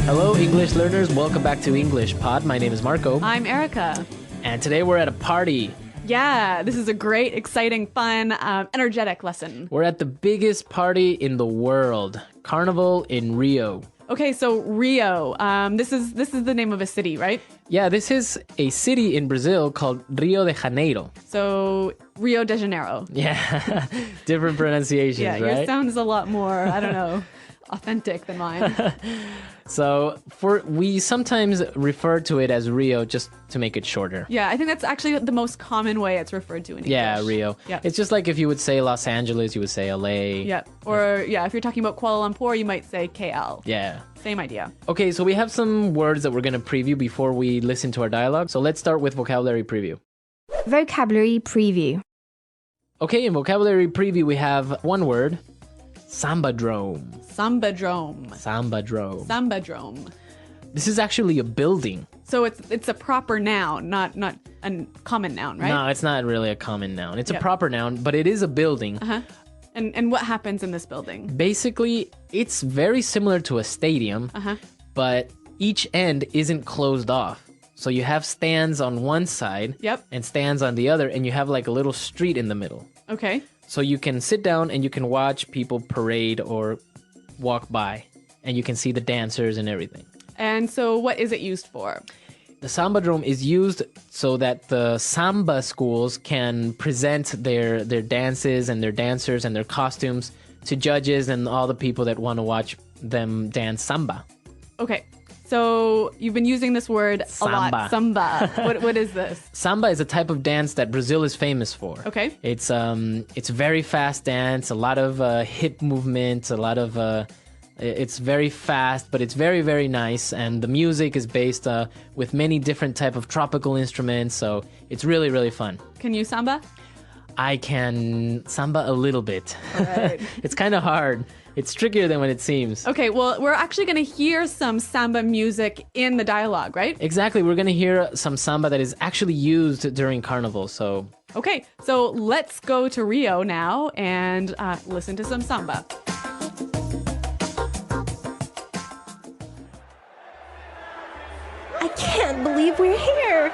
Hello, English learners. Welcome back to English Pod. My name is Marco. I'm Erica. And today we're at a party. Yeah, this is a great, exciting, fun, energetic lesson. We're at the biggest party in the world, Carnival in Rio. Okay, so Rio. This is the name of a city, right? Yeah, this is a city in Brazil called Rio de Janeiro. So Rio de Janeiro. Yeah, different pronunciations, Yeah, right? yours sounds a lot more, I don't know, authentic than mine. So we sometimes refer to it as Rio just to make it shorter. Yeah, I think that's actually the most common way it's referred to in English. Yeah, Rio. Yeah. It's just like if you would say Los Angeles, you would say LA. Yeah, or if you're talking about Kuala Lumpur, you might say KL. Yeah. Same idea. Okay, so we have some words that we're going to preview before we listen to our dialogue. So let's start with vocabulary preview. Vocabulary preview. Okay, in vocabulary preview, we have one word, sambadrome. Sambadrome. Sambadrome. Sambadrome. This is actually a building. So it's a proper noun, not a common noun, right? No, it's not really a common noun. It's Yep. a proper noun, but it is a building. Uh-huh. And what happens in this building? Basically, it's very similar to a stadium, but each end isn't closed off. So you have stands on one side Yep. and stands on the other, and you have like a little street in the middle. Okay. So you can sit down and you can watch people parade or walk by, and you can see the dancers and everything. And so what is it used for? The Sambadrome is used so that the samba schools can present their dances and their dancers and their costumes to judges and all the people that want to watch them dance samba. Okay. So you've been using this word a Samba. lot. Samba. What is this? Samba is a type of dance that Brazil is famous for. Okay. It's very fast dance, a lot of hip movement, a lot of it's very fast, but it's very, very nice. And the music is based with many different type of tropical instruments. So it's really, really fun. Can you samba? I can samba a little bit. All right. It's kind of hard. It's trickier than what it seems. Okay, well, we're actually going to hear some samba music in the dialogue, right? Exactly. We're going to hear some samba that is actually used during Carnival. So Okay, so let's go to Rio now and listen to some samba. I can't believe we're here!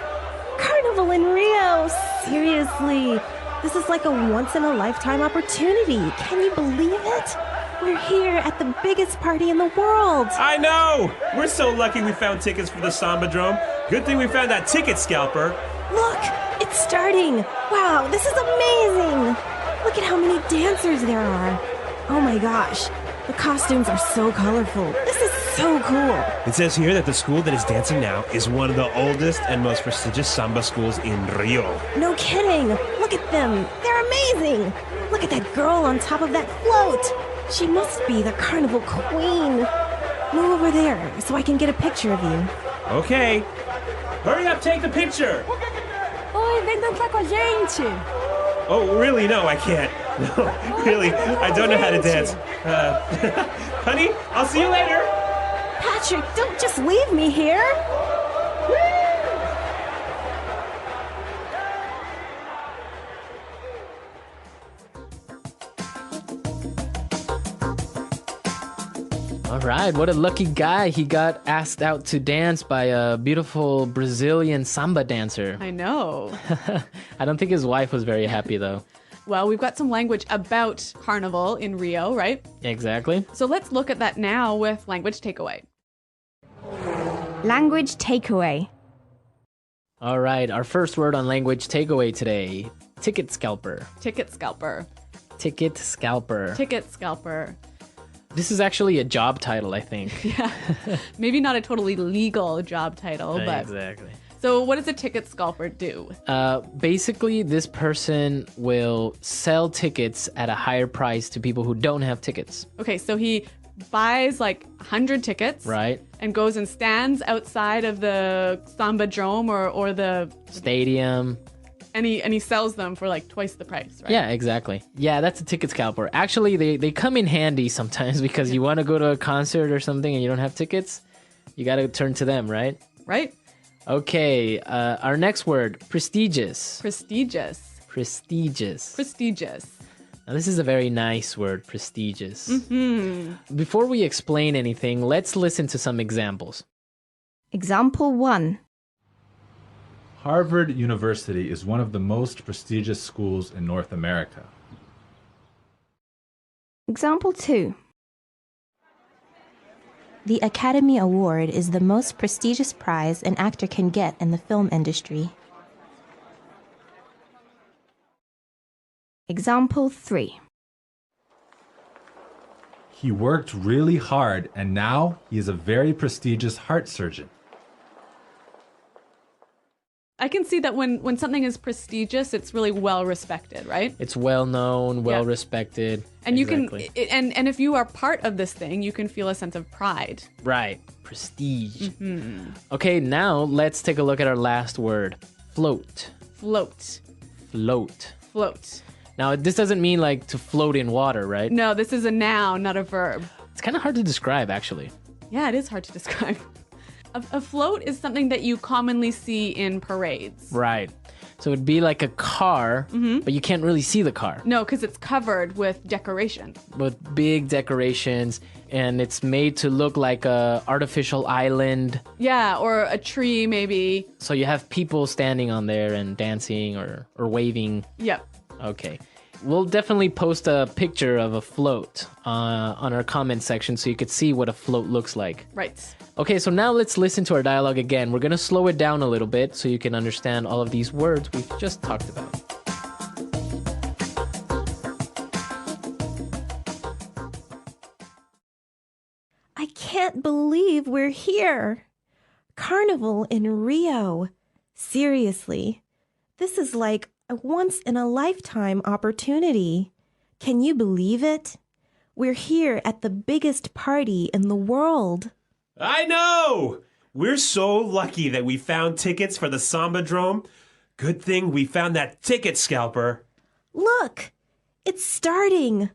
Carnival in Rio! Seriously! This is like a once-in-a-lifetime opportunity. Can you believe it? We're here at the biggest party in the world! I know! We're so lucky we found tickets for the Sambadrome. Good thing we found that ticket scalper. Look! It's starting! Wow, this is amazing! Look at how many dancers there are! Oh my gosh, the costumes are so colorful. This is so cool! It says here that the school that is dancing now is one of the oldest and most prestigious samba schools in Rio. No kidding! Look at them! They're amazing! Look at that girl on top of that float! She must be the carnival queen! Move over there so I can get a picture of you. Okay. Hurry up, take the picture! Oi, vem dançar com a gente! Oh, really? No, I can't. No, really, I don't know how to dance. Honey, I'll see you later! Patrick, don't just leave me here! all right, what a lucky guy. He got asked out to dance by a beautiful Brazilian samba dancer. I know. I don't think his wife was very happy though. Well, we've got some language about Carnival in Rio, right? Exactly. So let's look at that now with language takeaway. Language takeaway. All right, our first word on language takeaway today, ticket scalper. Ticket scalper. Ticket scalper. Ticket scalper. This is actually a job title, I think. Yeah. Maybe not a totally legal job title, but... Exactly. So what does a ticket scalper do? Basically, this person will sell tickets at a higher price to people who don't have tickets. Okay, so he buys like 100 tickets. Right. And goes and stands outside of the Sambadrome or the... Stadium. And he sells them for like twice the price, right? Yeah, exactly. Yeah, that's a ticket scalper. Actually, they come in handy sometimes because you want to go to a concert or something and you don't have tickets. You got to turn to them, right? Right? Okay, our next word, prestigious. Prestigious. Prestigious. Prestigious. Now, this is a very nice word, prestigious. Before we explain anything, let's listen to some examples. Example 1. Harvard University is one of the most prestigious schools in North America. Example 2. The Academy Award is the most prestigious prize an actor can get in the film industry. Example 3. He worked really hard and now he is a very prestigious heart surgeon. I can see that when something is prestigious, it's really well respected, right? It's well known, well respected. And Exactly. you can, and if you are part of this thing, you can feel a sense of pride. Right. Prestige. Okay, now let's take a look at our last word. Float. Float. Float. Float. Now, this doesn't mean like to float in water, right? No, this is a noun, not a verb. It's kind of hard to describe, actually. Yeah, it is hard to describe. A float is something that you commonly see in parades. Right. So it'd be like a car, but you can't really see the car. No, because it's covered with decoration. With big decorations, and it's made to look like a artificial island. Yeah, or a tree maybe. So you have people standing on there and dancing or waving. Yep. Okay. We'll definitely post a picture of a float on our comment section so you could see what a float looks like. Right. Okay, so now let's listen to our dialogue again. We're going to slow it down a little bit so you can understand all of these words we've just talked about. I can't believe we're here. Carnival in Rio. Seriously, this is like a once-in-a-lifetime opportunity. Can you believe it? We're here at the biggest party in the world. I know! We're so lucky that we found tickets for the Samba-drome. Good thing we found that ticket scalper. Look, it's starting.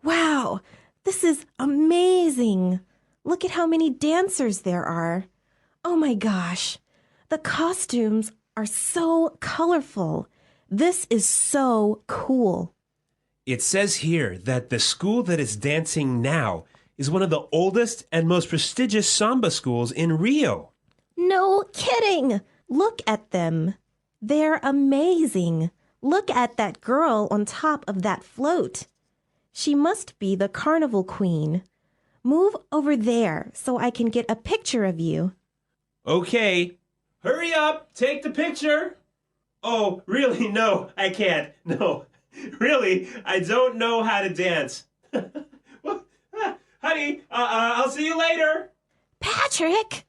Wow, this is amazing. Look at how many dancers there are. Oh my gosh, the costumes are so colorful. This is so cool. It says here that the school that is dancing now is one of the oldest and most prestigious samba schools in Rio. No kidding. Look at them. They're amazing. Look at that girl on top of that float. She must be the carnival queen. Move over there so I can get a picture of you. Okay, hurry up, take the picture. Oh, really? No, I can't. No, really, I don't know how to dance. Honey, I'll see you later. Patrick,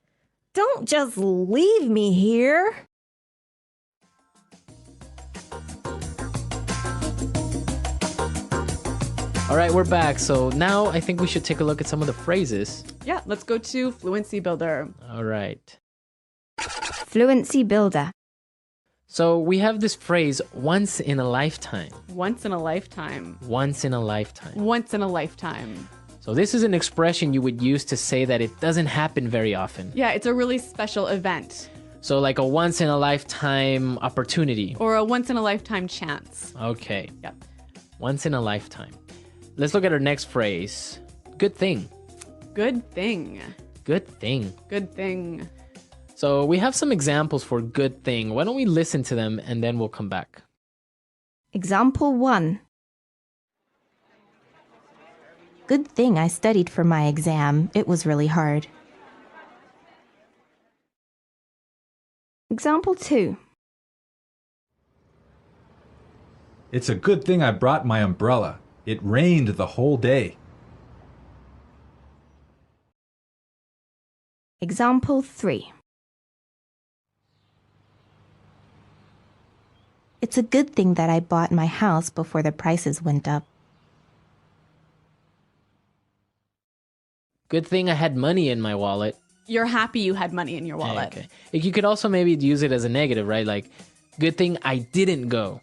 don't just leave me here. All right, we're back. So now I think we should take a look at some of the phrases. Yeah, let's go to Fluency Builder. All right. Fluency Builder. So we have this phrase, once in a lifetime. Once in a lifetime. Once in a lifetime. Once in a lifetime. So this is an expression you would use to say that it doesn't happen very often. Yeah, it's a really special event. So like a once in a lifetime opportunity. Or a once in a lifetime chance. Okay. Yep. Once in a lifetime. Let's look at our next phrase. Good thing. Good thing. Good thing. Good thing. So we have some examples for good thing. Why don't we listen to them and then we'll come back. Example 1. Good thing I studied for my exam. It was really hard. Example 2. It's a good thing I brought my umbrella. It rained the whole day. Example 3. It's a good thing that I bought my house before the prices went up. Good thing I had money in my wallet. You're happy you had money in your wallet. Okay. You could also maybe use it as a negative, right? Like, good thing I didn't go.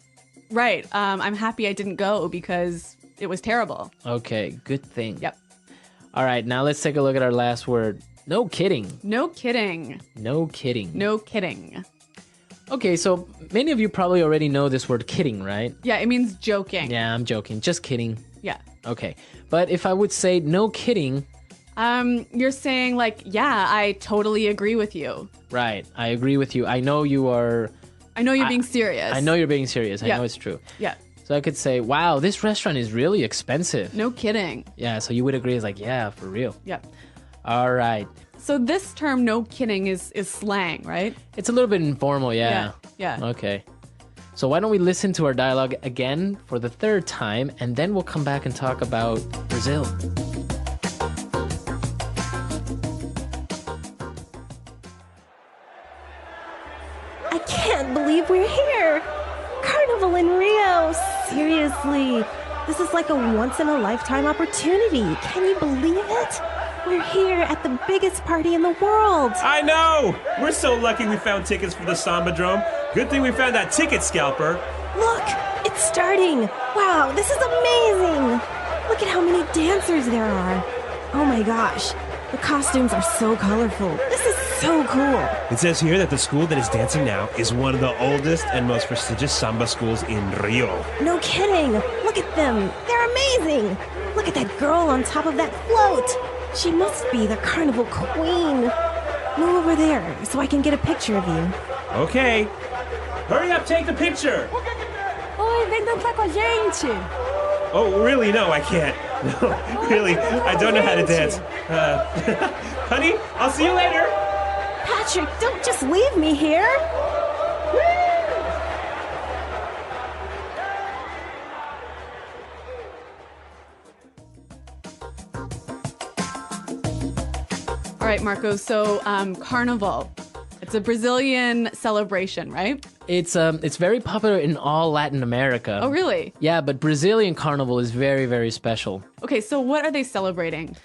Right. I'm happy I didn't go because it was terrible. Okay, good thing. Yep. All right, now let's take a look at our last word. No kidding. No kidding. No kidding. No kidding. Okay, so many of you probably already know this word kidding, right? Yeah, it means joking. Yeah, I'm joking. Just kidding. Yeah. Okay. But if I would say no kidding, You're saying like, yeah, I totally agree with you. right, I agree with you. I know you are. I know you're being serious. I know you're being serious. I Yeah. know it's true. Yeah. So I could say, wow, this restaurant is really expensive. No kidding. Yeah, so you would agree. It's like, yeah, for real. Yeah. All right. So this term, no kidding, is slang, right? It's a little bit informal, yeah. Yeah. Okay. So why don't we listen to our dialogue again for the third time, and then we'll come back and talk about Brazil. I can't believe we're here. Carnival in Rio. Seriously. This is like a once-in-a-lifetime opportunity. Can you believe it? We're here at the biggest party in the world. I know! We're so lucky we found tickets for the Sambadrome. Good thing we found that ticket scalper. Look, it's starting. Wow, this is amazing. Look at how many dancers there are. Oh my gosh, the costumes are so colorful. This is so cool. It says here that the school that is dancing now is one of the oldest and most prestigious samba schools in Rio. No kidding. Look at them. They're amazing. Look at that girl on top of that float. She must be the carnival queen. Move over there so I can get a picture of you. Okay. Hurry up, take the picture. Oi, vem dançar com a gente. Oh, really? No, I can't. No, really, I don't know how to dance. Honey, I'll see you later. Patrick, don't just leave me here. All right, Marco. So Carnival. It's a Brazilian celebration, right? It's very popular in all Latin America. Oh, really? Yeah, but Brazilian Carnival is very, very special. Okay, so what are they celebrating?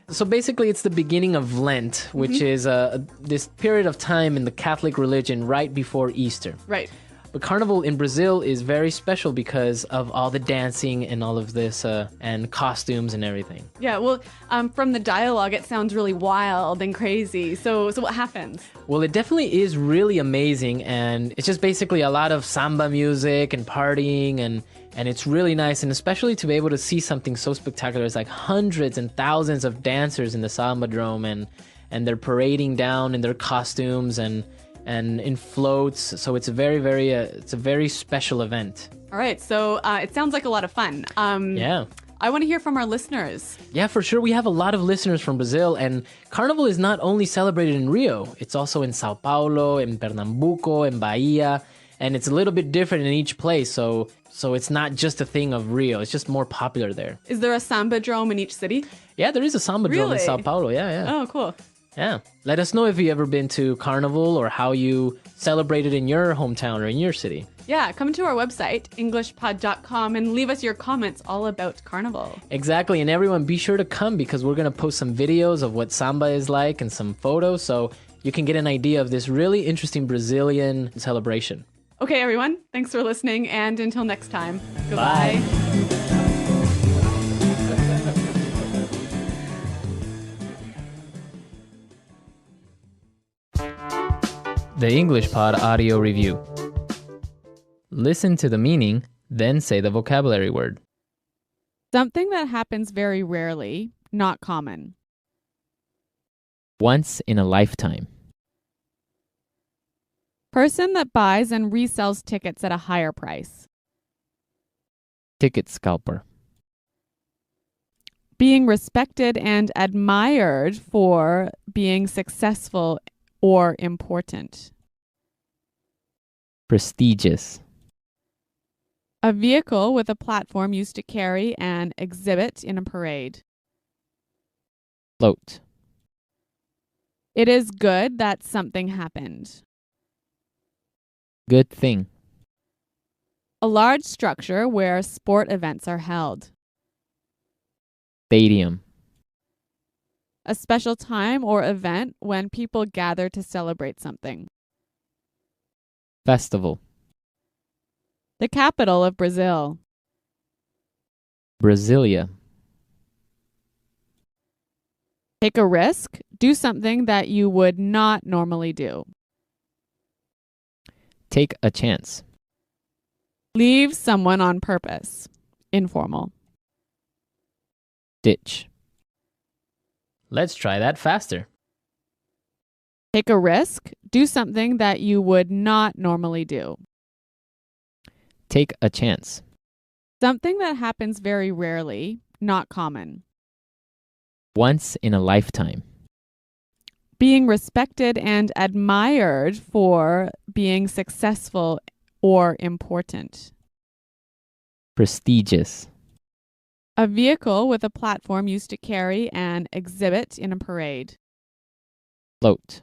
So basically, it's the beginning of Lent, which is this period of time in the Catholic religion right before Easter. Right. But Carnival in Brazil is very special because of all the dancing and all of this and costumes and everything. Yeah, well, from the dialogue, it sounds really wild and crazy. So what happens? Well, it definitely is really amazing, and it's just basically a lot of samba music and partying, and it's really nice, and especially to be able to see something so spectacular. It's like hundreds and thousands of dancers in the Sambadrome, and they're parading down in their costumes and in floats. So it's a very special event. All right, so it sounds like a lot of fun. Yeah. I want to hear from our listeners. Yeah, for sure. We have a lot of listeners from Brazil, and Carnival is not only celebrated in Rio, it's also in Sao Paulo, in Pernambuco, in Bahia, and it's a little bit different in each place. So it's not just a thing of Rio. It's just more popular there. Is there a Sambadrome in each city? Yeah, there is a Sambadrome Really? in Sao Paulo. Yeah. Oh, cool. Yeah. Let us know if you've ever been to Carnival or how you celebrated in your hometown or in your city. Yeah, come to our website, englishpod.com, and leave us your comments all about Carnival. Exactly. And everyone, be sure to come because we're going to post some videos of what samba is like and some photos so you can get an idea of this really interesting Brazilian celebration. Okay, everyone, thanks for listening, and until next time, goodbye. The English Pod Audio Review. Listen to the meaning, then say the vocabulary word. Something that happens very rarely, not common. Once in a lifetime. Person that buys and resells tickets at a higher price. Ticket scalper. Being respected and admired for being successful or important. Prestigious. A vehicle with a platform used to carry an exhibit in a parade. Float. It is good that something happened. Good thing. A large structure where sport events are held. Stadium. A special time or event when people gather to celebrate something. Festival. The capital of Brazil. Brasilia. Take a risk. Do something that you would not normally do. Take a chance. Leave someone on purpose. Informal. Ditch. Let's try that faster. Take a risk. Do something that you would not normally do. Take a chance. Something that happens very rarely, not common. Once in a lifetime. Being respected and admired for being successful or important. Prestigious. A vehicle with a platform used to carry an exhibit in a parade. Float.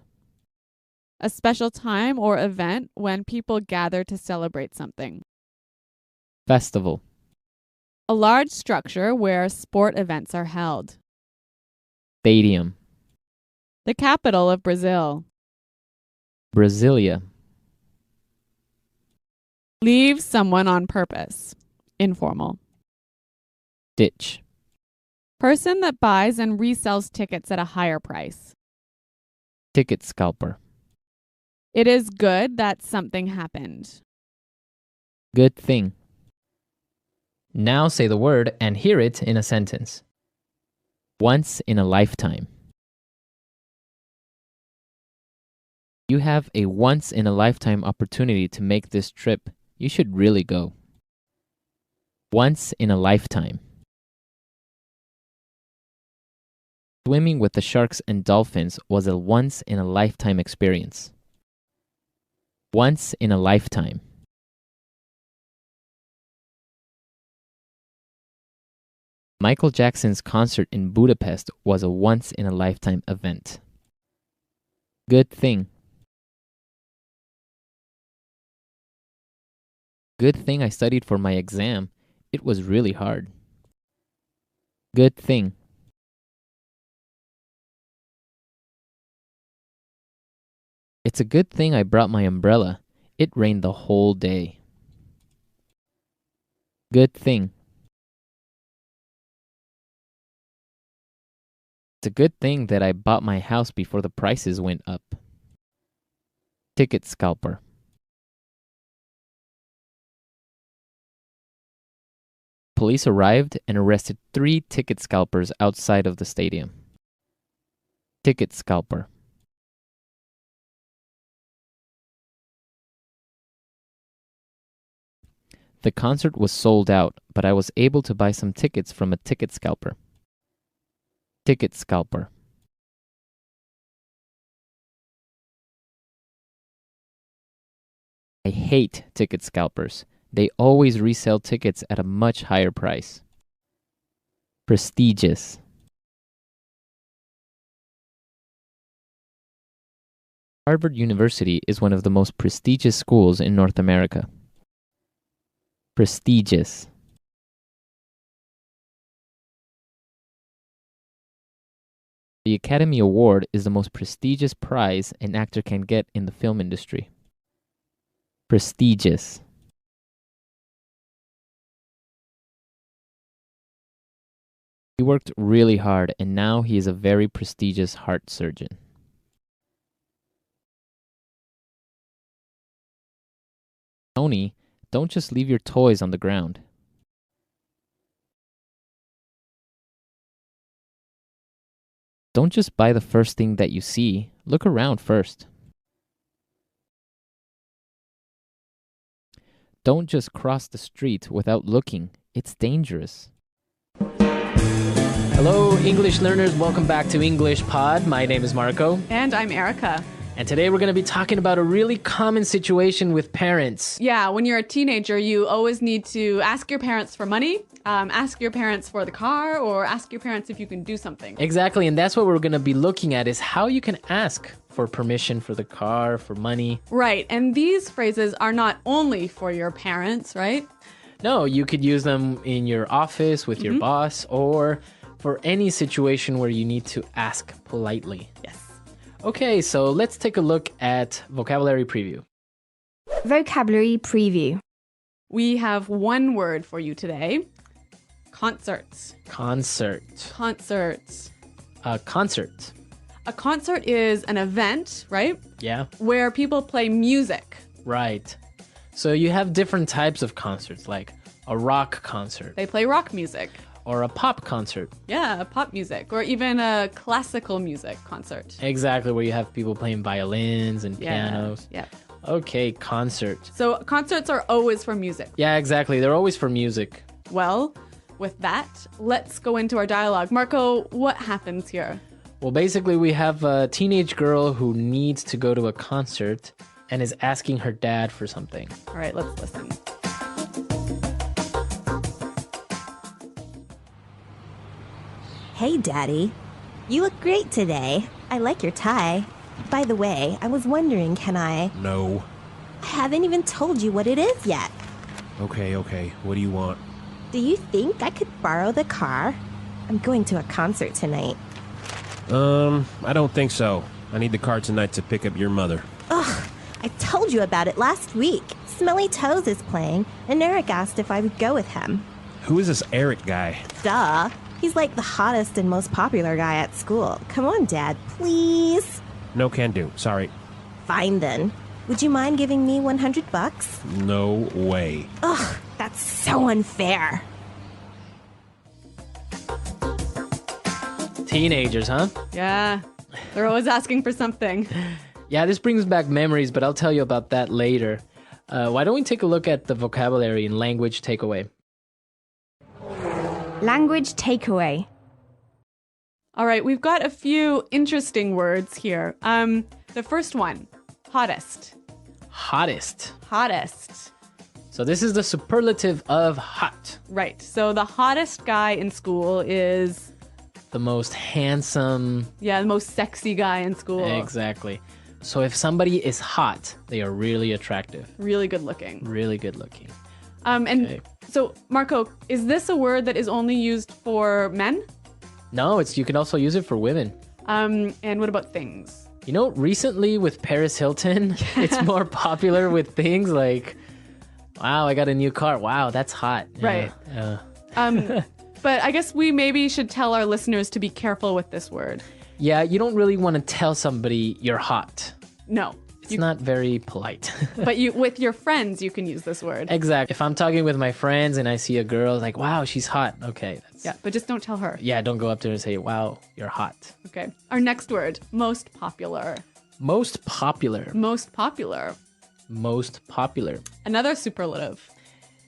A special time or event when people gather to celebrate something. Festival. A large structure where sport events are held. Stadium. The capital of Brazil. Brasilia. Leave someone on purpose. Informal. Ditch. Person that buys and resells tickets at a higher price. Ticket scalper. It is good that something happened. Good thing. Now say the word and hear it in a sentence. Once in a lifetime. You have a once-in-a-lifetime opportunity to make this trip. You should really go. Once in a lifetime. Swimming with the sharks and dolphins was a once-in-a-lifetime experience. Once in a lifetime. Michael Jackson's concert in Budapest was a once-in-a-lifetime event. Good thing. Good thing I studied for my exam. It was really hard. Good thing. It's a good thing I brought my umbrella. It rained the whole day. Good thing. It's a good thing that I bought my house before the prices went up. Ticket scalper. Police arrived and arrested 3 ticket scalpers outside of the stadium. Ticket scalper. The concert was sold out, but I was able to buy some tickets from a ticket scalper. Ticket scalper. I hate ticket scalpers. They always resell tickets at a much higher price. Prestigious. Harvard University is one of the most prestigious schools in North America. Prestigious. The Academy Award is the most prestigious prize an actor can get in the film industry. Prestigious. He worked really hard and now he is a very prestigious heart surgeon. Tony, don't just leave your toys on the ground. Don't just buy the first thing that you see. Look around first. Don't just cross the street without looking. It's dangerous. Hello, English learners. Welcome back to English Pod. My name is Marco. And I'm Erica. And today we're going to be talking about a really common situation with parents. Yeah, when you're a teenager, you always need to ask your parents for money, ask your parents for the car, or ask your parents if you can do something. Exactly, and that's what we're going to be looking at is how you can ask for permission for the car, for money. Right, and these phrases are not only for your parents, right? No, you could use them in your office with your boss or for any situation where you need to ask politely. Yes. Okay, so let's take a look at vocabulary preview. Vocabulary preview. We have one word for you today. Concerts. Concert. Concerts. Concert. A concert is an event, right? Yeah, Where people play music. right. So you have different types of concerts, like a rock concert They play rock music. or a pop concert. Yeah, pop music, or even a classical music concert. Exactly, where you have people playing violins and pianos. Yeah. Okay, concert. So concerts are always for music. Yeah, exactly. They're always for music. Well, with that, let's go into our dialogue. Marco, what happens here? Well, basically, we have a teenage girl who needs to go to a concert and is asking her dad for something. All right, let's listen. Hey, Daddy. You look great today. I like your tie. By the way, I was wondering, can I... No. I haven't even told you what it is yet. Okay. What do you want? Do you think I could borrow the car? I'm going to a concert tonight. I don't think so. I need the car tonight to pick up your mother. Ugh, I told you about it last week. Smelly Toes is playing, and Eric asked if I would go with him. Who is this Eric guy? Duh. He's like the hottest and most popular guy at school. Come on, Dad, please. No can do. Sorry. Fine then. Would you mind giving me $100? No way. Ugh, that's so unfair. Teenagers, huh? Yeah, they're always asking for something. Yeah, this brings back memories, but I'll tell you about that later. Why don't we take a look at the vocabulary in language takeaway? Language takeaway. All right, we've got a few interesting words here. The first one, hottest. Hottest. Hottest. So this is the superlative of hot. Right. So the hottest guy in school is, The most handsome. yeah, the most sexy guy in school. Exactly. So if somebody is hot, they are really attractive, Really good looking. really good looking. And Okay. so, Marco, is this a word that is only used for men? No, you can also use it for women. And what about things? You know, recently with Paris Hilton, it's more popular with things like, wow, I got a new car. Wow, that's hot. Right. Yeah. But I guess we maybe should tell our listeners to be careful with this word. Yeah, you don't really want to tell somebody you're hot. No. It's not very polite. But with your friends, you can use this word. Exactly. If I'm talking with my friends and I see a girl, like, wow, she's hot. Okay. Yeah, but just don't tell her. Yeah, don't go up to her and say, wow, you're hot. Okay. Our next word, most popular. Most popular. Most popular. Most popular. Another superlative.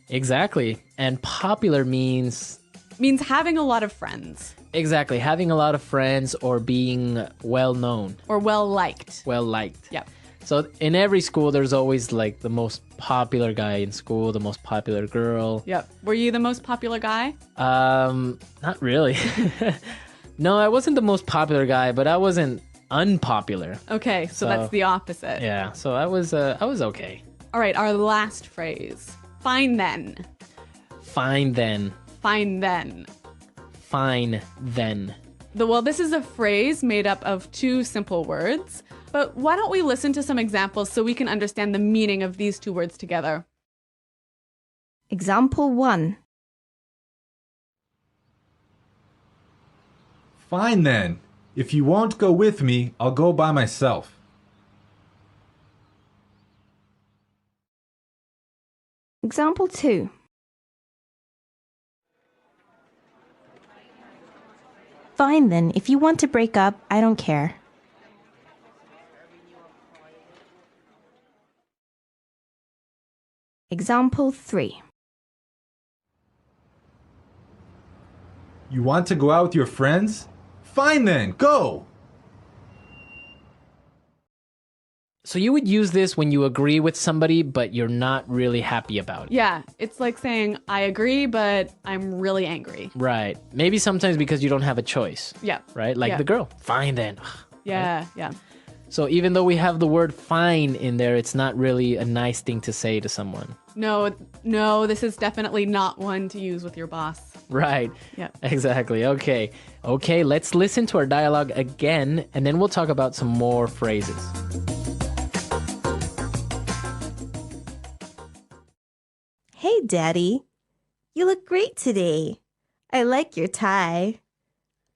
Exactly. And popular means... Means having a lot of friends. Exactly. Having a lot of friends or being well known. Or well liked. Well liked. Yeah. So in every school, there's always like the most popular guy in school, the most popular girl. Yep. Were you the most popular guy? Not really. No, I wasn't the most popular guy, but I wasn't unpopular. Okay, so that's the opposite. Yeah, so I was okay. All right, our last phrase. Fine then. Fine then. Fine then. Fine then. Well, this is a phrase made up of two simple words, but why don't we listen to some examples so we can understand the meaning of these two words together? Example 1. Fine then. If you won't go with me, I'll go by myself. Example 2. Fine then, if you want to break up, I don't care. Example 3. You want to go out with your friends? Fine then, go! So you would use this when you agree with somebody, but you're not really happy about it. Yeah, it's like saying, I agree, but I'm really angry. Right. Maybe sometimes because you don't have a choice. Yeah. Right? Like Yeah. the girl. Fine then. Yeah, yeah. So even though we have the word fine in there, it's not really a nice thing to say to someone. No, this is definitely not one to use with your boss. Right. Yeah. Exactly. Okay, let's listen to our dialogue again, and then we'll talk about some more phrases. Hey, Daddy. You look great today. I like your tie.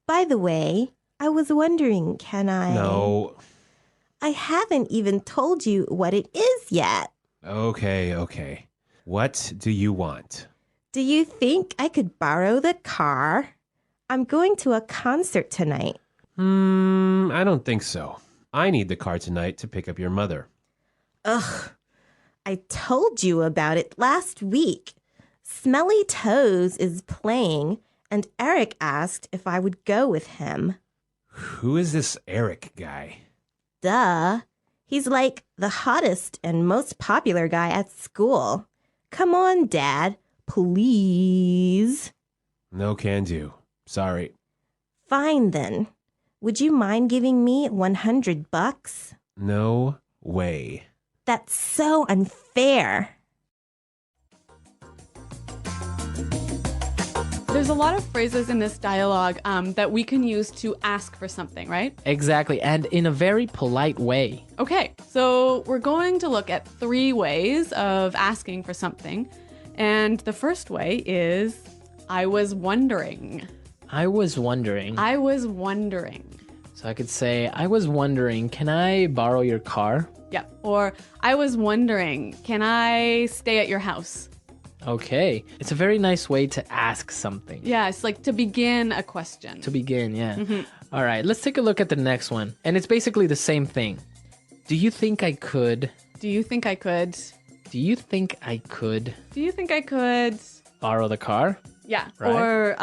By the way, I was wondering, can I... No. I haven't even told you what it is yet. Okay. What do you want? Do you think I could borrow the car? I'm going to a concert tonight. I don't think so. I need the car tonight to pick up your mother. Ugh, I told you about it last week. Smelly Toes is playing, and Eric asked if I would go with him. Who is this Eric guy? Duh. He's like the hottest and most popular guy at school. Come on, Dad. Please. No can do. Sorry. Fine then. Would you mind giving me $100? No way. That's so unfair. There's a lot of phrases in this dialogue that we can use to ask for something, right? Exactly, and in a very polite way. Okay, so we're going to look at 3 ways of asking for something. And the first way is, I was wondering. I was wondering. I was wondering. So I could say, I was wondering, can I borrow your car? Yep. Or, I was wondering, can I stay at your house? Okay. It's a very nice way to ask something. Yeah, it's like to begin a question. To begin, yeah. All right, let's take a look at the next one. And it's basically the same thing. Do you think I could? Do you think I could? Do you think I could Do you think I could? borrow the car? Yeah. Right. Or,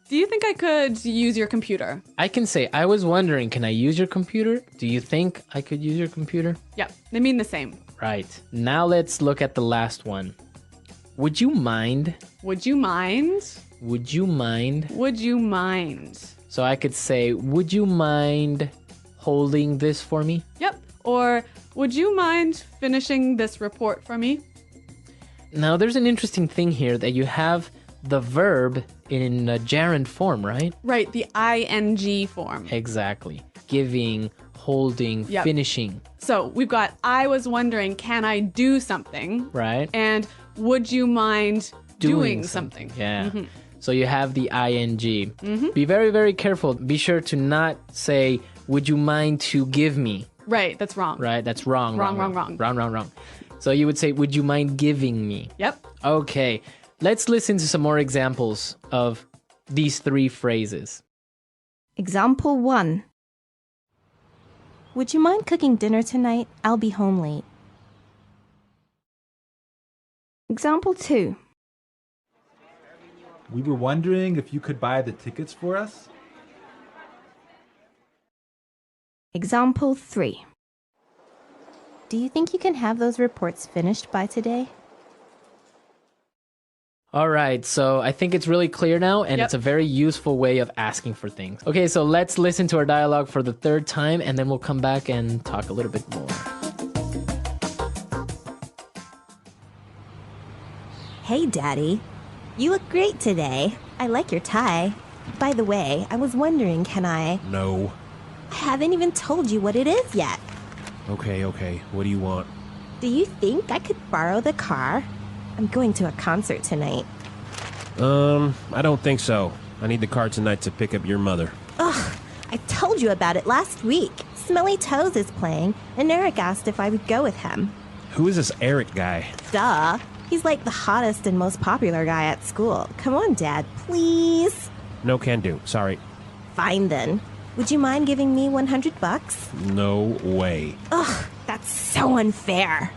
do you think I could use your computer? I can say, I was wondering, can I use your computer? Do you think I could use your computer? Yep. They mean the same. Right. Now let's look at the last one. Would you mind? Would you mind? Would you mind? Would you mind? So I could say, would you mind holding this for me? Yep. Or, would you mind finishing this report for me? Now there's an interesting thing here that you have the verb in a gerund form, right? Right, the ing form. Exactly. Giving, holding, Yep. finishing, So we've got, I was wondering, can I do something? right? And would you mind doing something? Yeah. So you have the ing. Be very, very careful. Be sure to not say, would you mind to give me? Right, that's wrong. Right? That's wrong. Wrong. So you would say, would you mind giving me? Yep. Okay. Let's listen to some more examples of these 3 phrases. Example 1. Would you mind cooking dinner tonight? I'll be home late. Example 2. We were wondering if you could buy the tickets for us? Example 3. Do you think you can have those reports finished by today? All right, so I think it's really clear now, and Yep. it's a very useful way of asking for things. Okay, so let's listen to our dialogue for the 3rd time, and then we'll come back and talk a little bit more. Hey, Daddy. You look great today. I like your tie. By the way, I was wondering, can I... No. I haven't even told you what it is yet. Okay. What do you want? Do you think I could borrow the car? I'm going to a concert tonight. I don't think so. I need the car tonight to pick up your mother. Ugh, I told you about it last week. Smelly Toes is playing, and Eric asked if I would go with him. Who is this Eric guy? Duh. He's like the hottest and most popular guy at school. Come on, Dad, please. No can do. Sorry. Fine then. Would you mind giving me $100? No way. Ugh, that's so unfair.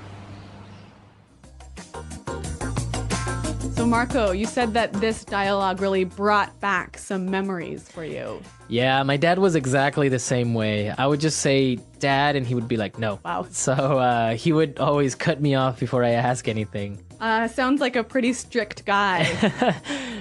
So Marco, you said that this dialogue really brought back some memories for you. Yeah, my dad was exactly the same way. I would just say, Dad, and he would be like, no. Wow. So he would always cut me off before I ask anything. Sounds like a pretty strict guy.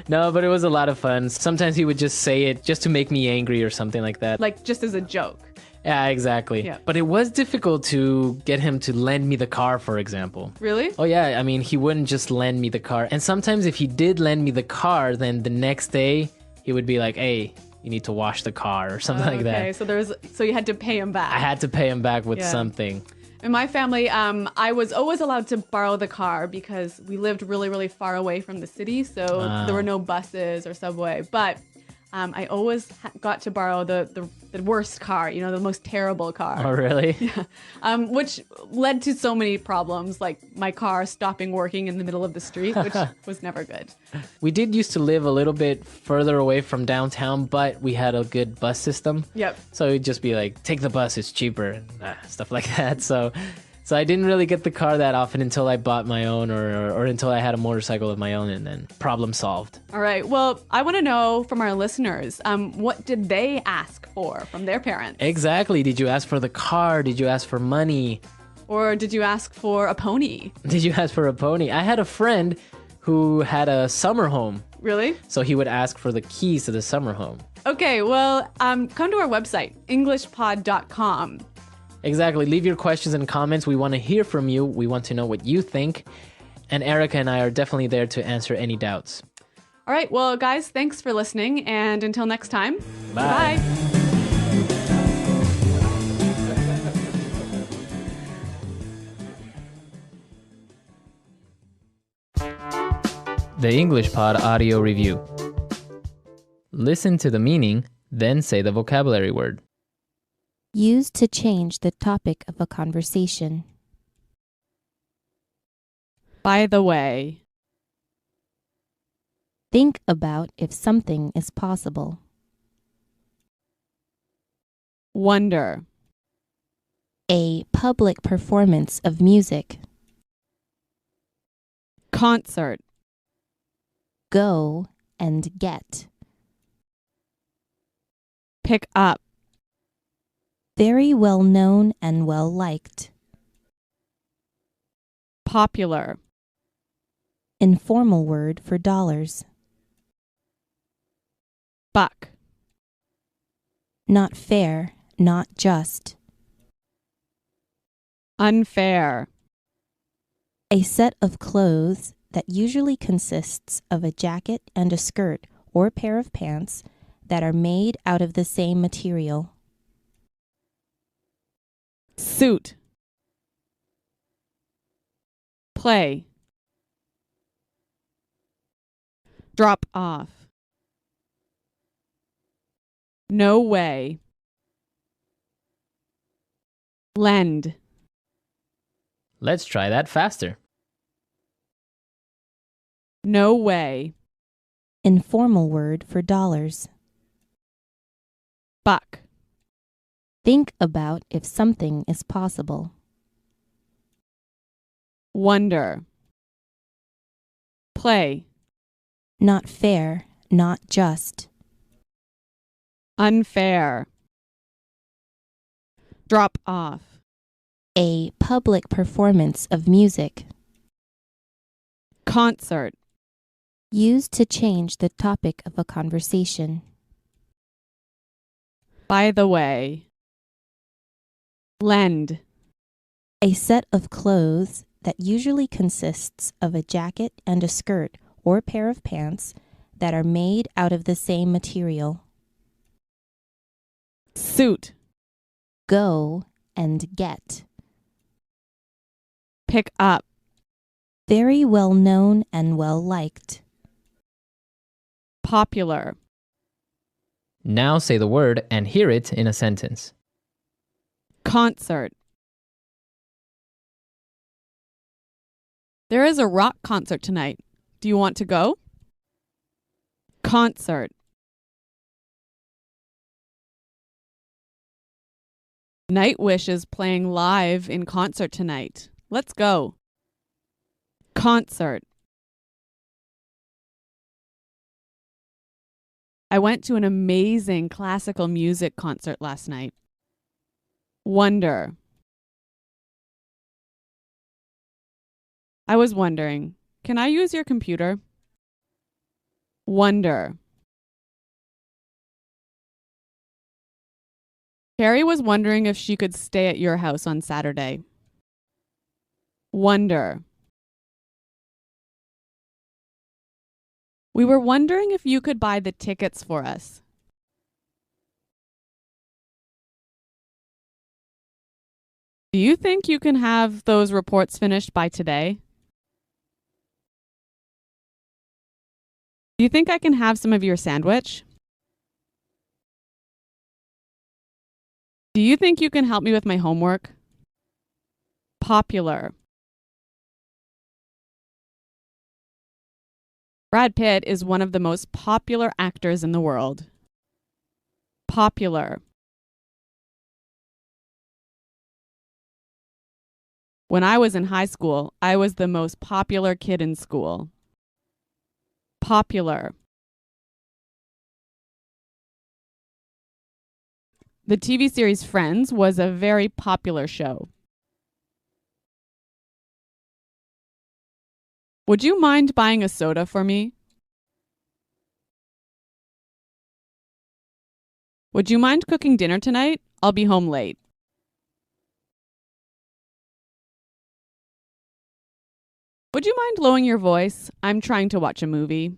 No, but it was a lot of fun. Sometimes he would just say it just to make me angry or something like that. Like just as a joke. Yeah, exactly. Yeah. But it was difficult to get him to lend me the car, for example. Really? Oh, yeah. I mean, he wouldn't just lend me the car. And sometimes if he did lend me the car, then the next day he would be like, hey, you need to wash the car or something like that. Okay, so you had to pay him back. I had to pay him back with Yeah. something. In my family, I was always allowed to borrow the car because we lived really, really far away from the city, so there were no buses or subway. But I always got to borrow the worst car, the most terrible car. Oh, really? Which led to so many problems, like my car stopping working in the middle of the street, which was never good. We did used to live a little bit further away from downtown, but we had a good bus system. Yep. So it'd just be like, take the bus, it's cheaper, and stuff like that. So I didn't really get the car that often until I bought my own or until I had a motorcycle of my own, and then problem solved. All right. Well, I want to know from our listeners, what did they ask for from their parents? Exactly. Did you ask for the car? Did you ask for money? Or did you ask for a pony? Did you ask for a pony? I had a friend who had a summer home. Really? So he would ask for the keys to the summer home. Okay. Well, come to our website, englishpod.com. Exactly. Leave your questions and comments. We want to hear from you. We want to know what you think. And Erica and I are definitely there to answer any doubts. All right. Well, guys, thanks for listening. And until next time, Bye. Bye. The English Pod Audio Review. Listen to the meaning, then say the vocabulary word. Used to change the topic of a conversation. By the way. Think about if something is possible. Wonder. A public performance of music. Concert. Go and get. Pick up. Very well known and well liked. Popular. Informal word for dollars. Buck. Not fair, not just. Unfair. A set of clothes that usually consists of a jacket and a skirt or pair of pants that are made out of the same material. Suit. Play. Drop off. No way. Lend. Let's try that faster. No way. Informal word for dollars. Buck. Think about if something is possible. Wonder. Play. Not fair, not just. Unfair. Drop off. A public performance of music. Concert. Used to change the topic of a conversation. By the way. Lend. A set of clothes that usually consists of a jacket and a skirt or pair of pants that are made out of the same material. Suit. Go and get. Pick up. Very well known and well liked. Popular. Now say the word and hear it in a sentence. Concert. There is a rock concert tonight. Do you want to go? Concert. Nightwish is playing live in concert tonight. Let's go. Concert. I went to an amazing classical music concert last night. Wonder. I was wondering, can I use your computer? Wonder. Carrie was wondering if she could stay at your house on Saturday. Wonder. We were wondering if you could buy the tickets for us. Do you think you can have those reports finished by today? Do you think I can have some of your sandwich? Do you think you can help me with my homework? Popular. Brad Pitt is one of the most popular actors in the world. Popular. When I was in high school, I was the most popular kid in school. Popular. The TV series Friends was a very popular show. Would you mind buying a soda for me? Would you mind cooking dinner tonight? I'll be home late. Would you mind lowering your voice? I'm trying to watch a movie.